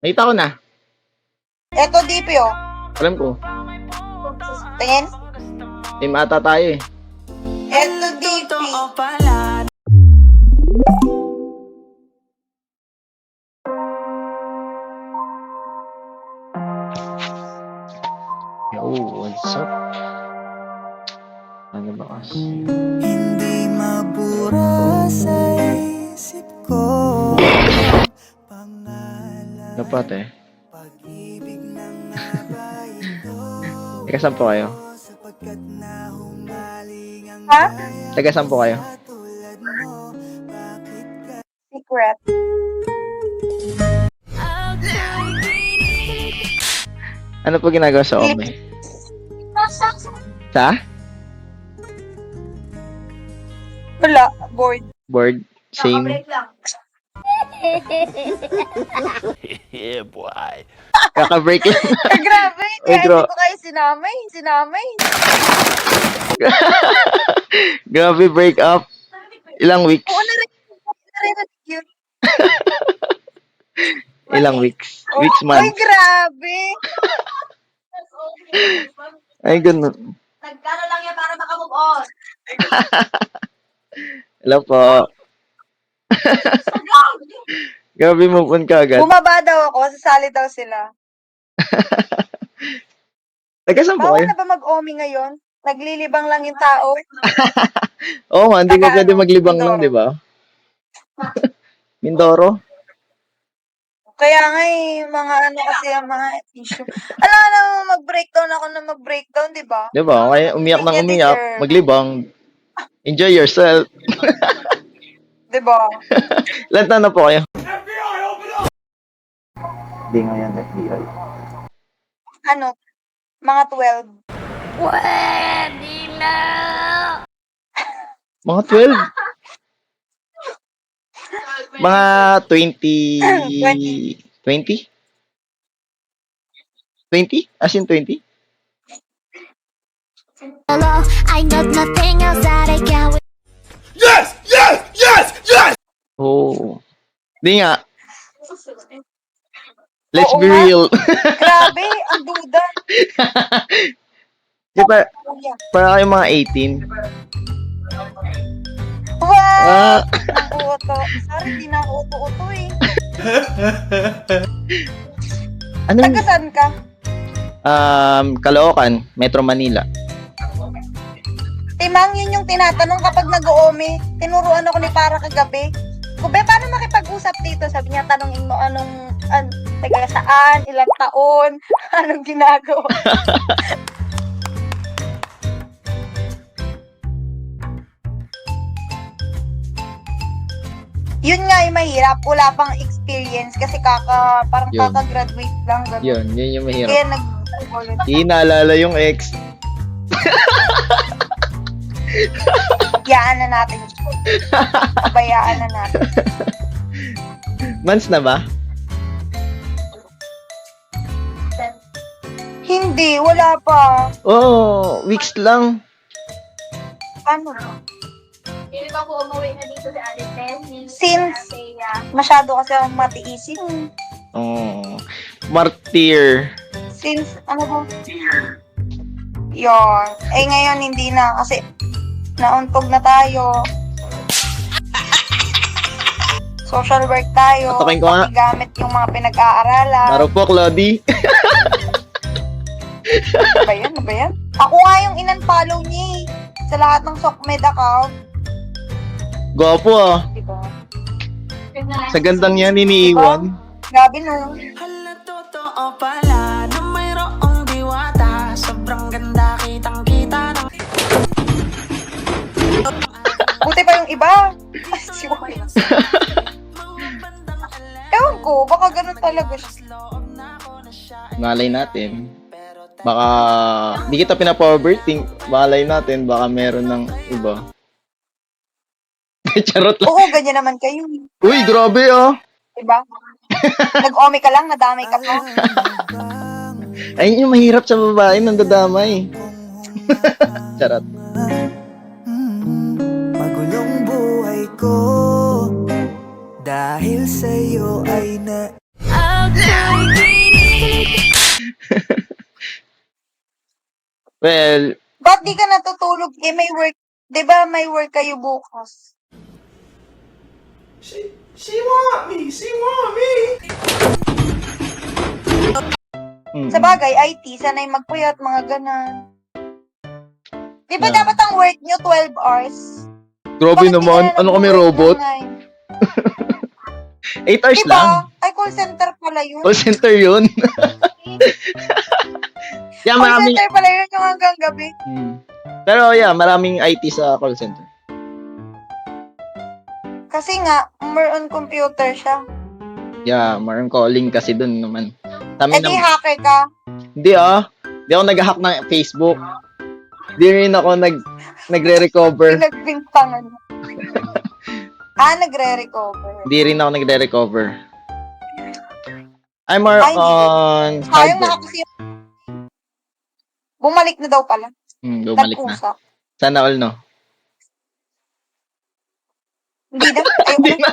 Nakita ko na. Eto, DP, oh. Alam ko. Tingin. Team ata tayo eh. Eto, DP. Yo, what's up? Ano ba kasi? Hindi mabura sa isip ko pangalan Dapat eh. pag-ibig na nga ba ito Taga-saan po kayo? sapagkat nahumaling ang Ha? Taga-saan po kayo? tulad mo bakit ka Secret. Ano po ginagawa sa Ome? Sa? Wala. Bored. Board? Same? Yeah, boy. Kaka-break lang. Grabe. Ay, Kaya hindi ko kayo sinamay. Sinamay. Grabe, break up. Ilang weeks? Oo, narinig yun. Ilang weeks? Weeks, Ay, months? grabe. Ay, ganun. Nagkano lang yan para makamove on. Hello po. Grabe, move on ka agad. Bumaba daw ako, sasali daw sila. Taga-saan po Bawal kayo? na ba mag-omi ngayon? Naglilibang lang yung tao. Oo nga, hindi ko Taga, pwede ano, maglibang nun, Mindoro. di ba? Mindoro? Kaya nga mga ano kasi ang mga issue. Alam na mag-breakdown ako na mag-breakdown, di ba? Di ba? Kaya umiyak Hindi ng niya umiyak, deserve. maglibang. Enjoy yourself. Di ba? Ilan taon na po kayo? Hindi ngayon FBI. Ano? Mga 12. Mga 12? Mga 20... 20? 20? As in 20? I got nothing else that I can. Oo. Di nga. Let's Oo be nga. real. Grabe, ang duda. Di ba, Kuya. para kayo mga 18. Wow! Ah, Ang uto. Sorry, di na ako uto-uto eh. ano? Taga saan ka? Caloocan, Metro Manila. Timang, yun yung tinatanong kapag nag-oomi. Tinuruan ako ni para kagabi. Kube, paano makipag-usap dito? Sabi niya, tanongin mo taga saan, ilang taon, anong ginagawa. Yun nga yung mahirap. Wala pang experience kasi parang Yun. kaka-graduate lang. Ganun. Yun yung mahirap. Kaya Di naalala yung ex. Bayaan na natin. Bayaan na natin. Months na ba? Hindi, wala pa. Oh, weeks lang. Ano? Hindi ba po umuwi na dito sa Aliten? Since masyado kasi akong matiisin. Oh, martyr. Since, ano ba? Yun. Eh ngayon hindi na kasi nauntog na tayo. Social work tayo. Patukin ko nga. Gamit yung mga pinag-aaralan. Taro po, Claudie. Ano ba yan? Ano ba yan? Ako nga yung in-unfollow niya eh. Sa lahat ng SOCMED account. Gwapo ah. Diba? Sa gandang yan, iniiwan. Grabe no. hala totoo pala na mayroong diwata sobrang ganda kitang kita ng Buti pa yung iba. Siway. Ewan ko, baka ganun talaga siya. Malay natin. Baka, di kita pinapoverting. Malay natin, baka meron ng iba. Charot lang. Oo, ganyan naman kayo. Uy, grabe ah. Diba? Nag-omi ka lang, nadamay ka pa. Ayun yung mahirap sa babae, nandadamay. Charot. magulong buhay ko dahil sa'yo ay na I'll tell Well, Ba't di ka natutulog? Eh, may work. Di ba may work kayo bukas? Sa bagay, IT, sanay magpuyat, mga ganan. Di ba Yeah. dapat ang work nyo 12 hours? grabe Bakit di naman. ka Ano kami, nag-work robot? ng 8 hours Diba? lang. Ay, call center pala yun. Call center yun. Yeah, Call maraming... center pala yun yung hanggang gabi. Pero yeah, maraming IT sa call center. Kasi nga, more on computer siya. Yeah, maraming calling kasi dun naman. Kami Eh di naman. hacker ka. Hindi Hindi ako nag-hack ng Facebook. Hindi rin ako nagre-recover. Pinagbintangan mo. Nagre-recover. Hindi rin ako nagre-recover. I'm more Ay, hindi. on Sayang na hardware. kasi yung... Bumalik na daw pala. Bumalik na. Nag-usap. Sana all, no? Hindi na. Ayoko Hindi na. na.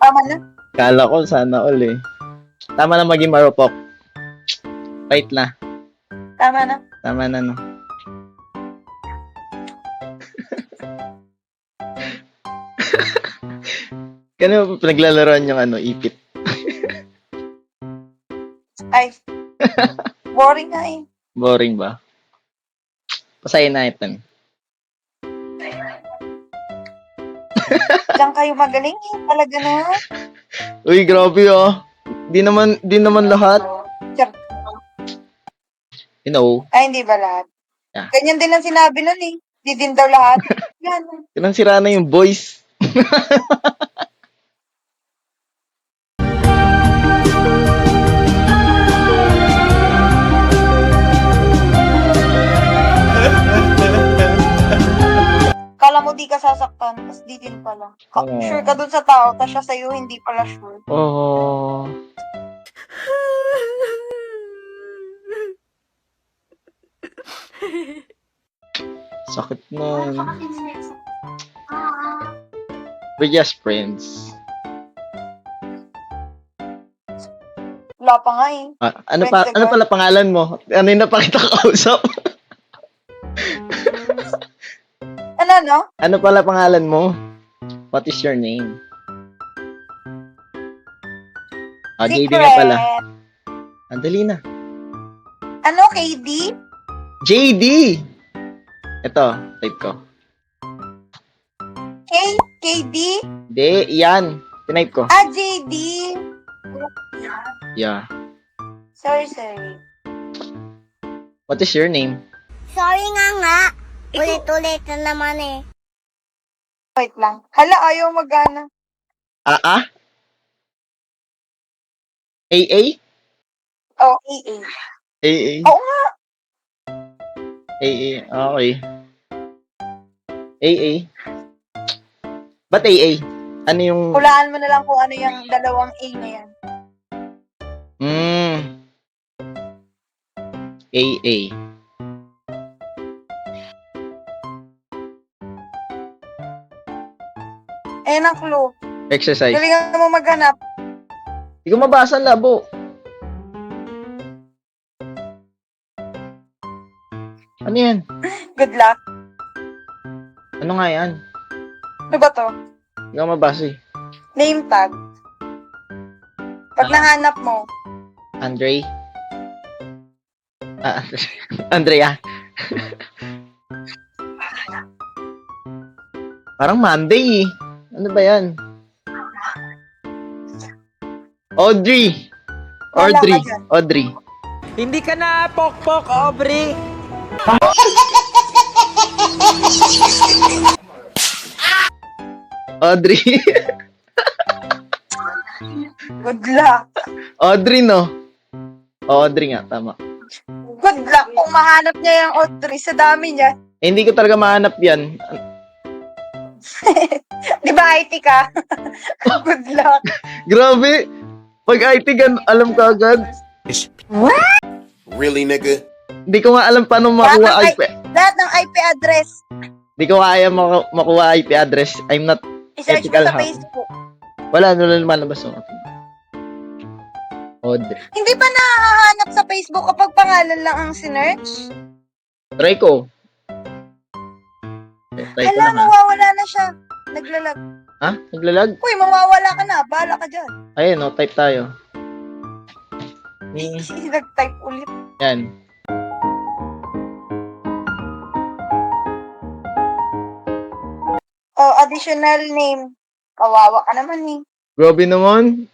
Tama na. Kala ko sana all, eh. Tama na maging marupok. Wait na. Tama na. Tama na, no? Kano pinaglalaroan yung ipit? Ay. Boring nga eh. Boring ba? Pasayin na ito. Diyan kayo magaling eh. Talaga na. Uy, grabe Di naman lahat. Sure. You know, Ay, hindi ba lahat? Yeah. Ganyan din ang sinabi nun eh. Di din daw lahat. Yan. kinang sira na yung voice. Kala mo di ka sasaktan, tapos di din pala. Oo. Sure ka dun sa tao, tapos siya sa'yo, hindi pala sure. Oh. Sakit nun. We're just friends. Wala pa nga eh. Ano pala pangalan mo? Ano yung napakita kausap? Ano? Ano pala pangalan mo? What is your name? JD nga pala. Andali na. Ano, KD? JD! Ito, type ko. KD? Hindi, yan. Type ko. JD. Yeah. Sorry. What is your name? Sorry nga. Ulit-ulit na naman eh. Wait lang. Hala, ayaw magana. AA? Oh, AA. AA? Oo nga. AA, okay. AA? Ba't AA? Ano yung... Hulaan mo na lang kung ano yung dalawang A na yan. AA. Ayan ang clue. Exercise. Galingan mo maghanap. Hindi ko mabasa ang labo. Ano yan? Good luck. Ano nga yan? Ano ba to? Hindi ko mabasa eh. Name tag. Pag nahanap mo, Andre? Andrea. Parang Monday eh. Ano ba yan? Audrey. Wala ka dyan. Audrey. Hindi ka na pokpok, Aubrey. Audrey. good luck. Audrey, no? Audrey nga, tama. Good luck kung mahanap niya yung Audrey sa dami niya. Eh, hindi ko talaga mahanap yan. Di ba IT ka? Good luck. Grabe. Pag IT gan, alam ko agad. Really, nigga? Hindi ko nga alam paano makuha IP. Lahat ng IP address. Hindi ko kaya makuha IP address. I'm not I-search mo ethical sa hacker. Facebook. Wala, ano na lumalabas. Audrey. Hindi ba nahahanap sa Facebook kapag pangalan lang ang sinearch? Try ko. Try ko Hala, lang ha. mawawala na siya. Naglalag. Ha? Naglalag? Uy, mawawala ka na. Bahala ka dyan. Ayun, oh, type tayo. Nag-type ulit. Yan. Oh, additional name. Kawawa ka naman eh. Grabe naman.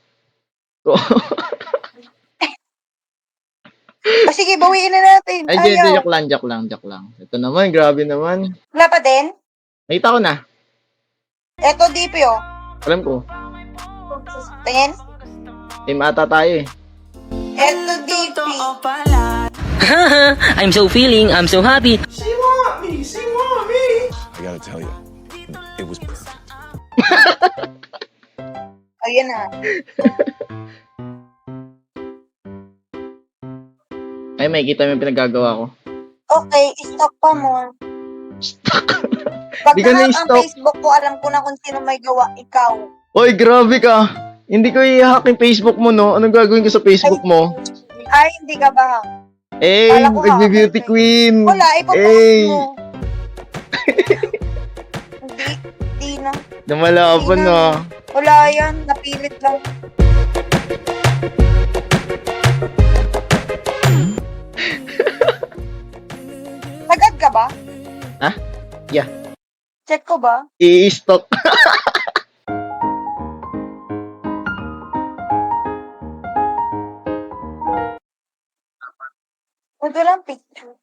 Sige, bawiin na natin. Ay, di, Ayaw. joke lang. Ito naman, grabe naman. Wala pa din? Nakita ko na. Eto, DP oh. Alam ko. Tingin. Team ata tayo eh. Eto, DP. Totoo pala. I'm so feeling, I'm so happy. I gotta tell you, it was perfect. Ayun na. Ay, may kita mo yung pinagagawa ko. Okay, stop pa mo. Pag Di ka nahack ang na-stop. Facebook ko, alam ko na kung sino may gawa. Ikaw. Oy, grabe ka. Hindi ko i-hack yung Facebook mo, no? Anong gagawin ko sa Facebook mo? Ay, hindi ka ba? Eh, Kala ko hack. beauty queen. Wala, ipopost Eh, mo. Hindi na. namalaban Hindi na. Wala yan, napilit lang. Agad ka ba? Ha? Yeah. Check ko ba? I-stock. Ito lang picture.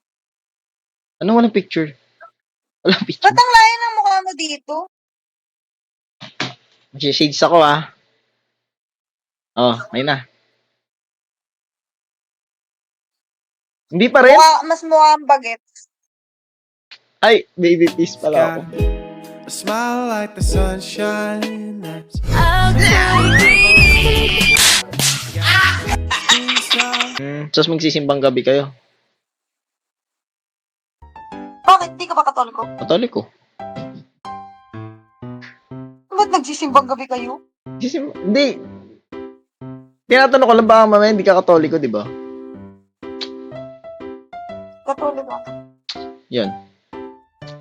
Ano walang picture? Walang picture. Ba't ang layo ng mukha mo dito? Shades ako, ah. Oh, ayun na. Hindi pa rin? Mas mukha ang bagets. Ay, baby peace pala ako. A smile like the sunshine. Tapos magsisimbang gabi kayo. Bakit? Di ka ba katoliko? Katoliko. Ba't nagsisimbang gabi kayo? Hindi. Tinatanong ko lang baka mamaya hindi ka katoliko, di ba? Katoliko. Yun.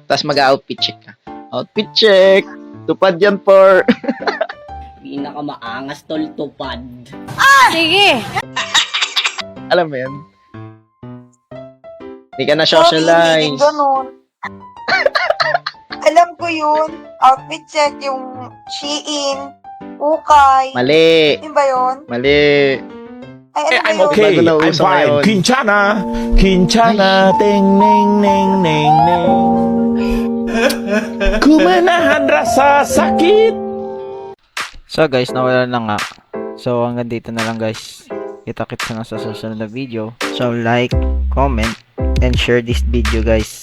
Tapos mag-outfit check ka. Outfit check! Tupad yan for... Pinakamaangas tol tupad. Alam mo yun? Hindi ka na Sorry, hindi socialize. ganun. Alam ko yun. Outfit check, yung Shein, Ukay. Mali. Yun ba yun? Mali. Ay, ano ba I'm yun? okay. Bago na I'm uso fine. ngayon. Kinchana, ting, ning, ning, ning, ning. Kumanahan rasa sakit. So guys, nawala na nga. So hanggang dito na lang guys. Kita-kits na sa susunod na video. So like, comment, and share this video guys.